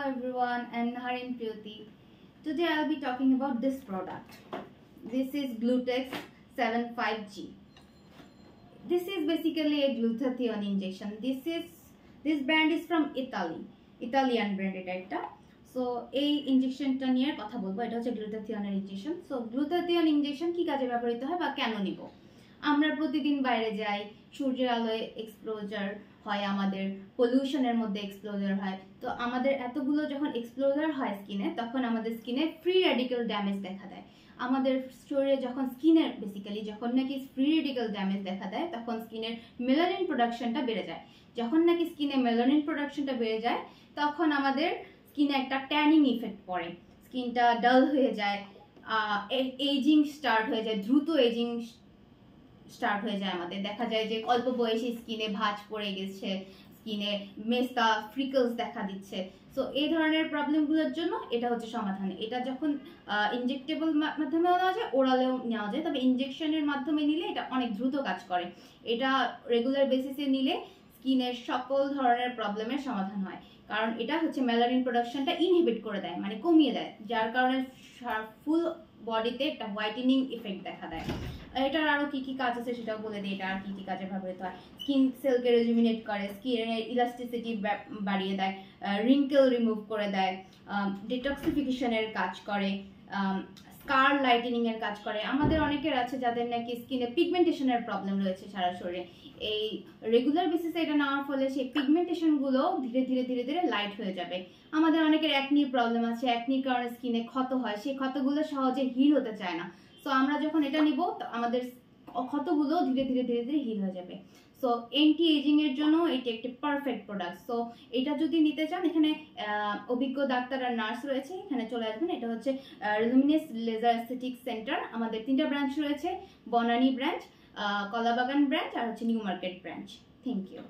everyone, I'm Naharin Priyoti. Today I'll be talking about this product. This is Glutex 75G. This is basically a glutathione injection. This brand is from Italian brand এটা. So এই ইনজেকশনটা নিয়ে কথা বলবো। এটা হচ্ছে গ্লুটাথিয়নের injection. So glutathione injection কি কাজে ব্যবহৃত হয় বা কেন নিব? আমরা প্রতিদিন বাইরে যাই, সূর্যের আলোয় এক্সপোজার হয়, আমাদের পলিউশনের মধ্যে এক্সপোজার হয়। তো আমাদের এতগুলো যখন এক্সপোজার হয় স্কিনে, তখন আমাদের স্কিনে ফ্রি রেডিক্যাল ড্যামেজ দেখা দেয়। আমাদের শরীরে যখন স্কিনের যখন নাকি ফ্রি রেডিক্যাল ড্যামেজ দেখা দেয়, তখন স্কিনের মেলানিন প্রোডাকশনটা বেড়ে যায়। যখন নাকি স্কিনে মেলানিন প্রোডাকশনটা বেড়ে যায়, তখন আমাদের স্কিনে একটা ট্যানিং ইফেক্ট পড়ে, স্কিনটা ডাল হয়ে যায়, এজিং স্টার্ট হয়ে যায়, দ্রুত এজিং স্টার্ট হয়ে যায়। আমাদের দেখা যায় যে অল্প বয়সে স্কিনে ভাঁজ পড়ে গেছে, স্কিনে মেস্তা ফ্রিকলস দেখা দিচ্ছে। সো এই ধরনের প্রবলেমগুলোর জন্য এটা হচ্ছে সমাধান। এটা যখন ইনজেক্টেবল মাধ্যমেও নেওয়া যায়, ওরালেও নেওয়া যায়, তবে ইনজেকশনের মাধ্যমে নিলে এটা অনেক দ্রুত কাজ করে। এটা রেগুলার বেসিসে নিলে স্কিনের সকল ধরনের প্রবলেমের সমাধান হয়, কারণ এটা হচ্ছে মেলানিন প্রোডাকশনটা ইনহিবিট করে দেয়, মানে কমিয়ে দেয়, যার কারণে ফুল বডিতে একটা হোয়াইটেনিং ইফেক্ট দেখা দেয়। এটার আরও কি কি কাজ আছে সেটাও বলে দিই। এটা আর কি কি কাজে ব্যবহৃত হয়: স্কিন সেলকে রেজুমিনেট করে, স্কিনের ইলাস্টিসিটি বাড়িয়ে দেয়, রিঙ্কেল রিমুভ করে দেয়, ডিটক্সিফিকেশনের কাজ করে, স্কার লাইটেনিং এর কাজ করে। আমাদের অনেকের আছে যাদের নাকি স্কিনে পিগমেন্টেশনের প্রবলেম রয়েছে সারা শরীরে। এই রেগুলার বেসিসে এটা নেওয়ার ফলে সেই পিগমেন্টেশনগুলো ধীরে ধীরে লাইট হয়ে যাবে। আমাদের অনেকের অ্যাকনির প্রবলেম আছে, অ্যাকনির কারণে স্কিনে ক্ষত হয়, সেই ক্ষতগুলো সহজে হিল হতে চায় না। সো আমরা যখন এটা নিব, আমাদের ক্ষতগুলো ধীরে ধীরে হিল হয়ে যাবে। সো অ্যান্টি এজিং এর জন্য এটি একটি পারফেক্ট প্রোডাক্ট। সো এটা যদি নিতে চান, এখানে অভিজ্ঞ ডাক্তার আর নার্স রয়েছে, এখানে চলে আসবেন। এটা হচ্ছে লুমিনাস লেজার এস্থেটিক সেন্টার। আমাদের 3টা ব্রাঞ্চ রয়েছে: বনানী ব্রাঞ্চ, কলাবাগান ব্রাঞ্চ আর হচ্ছে New Market branch. Thank you.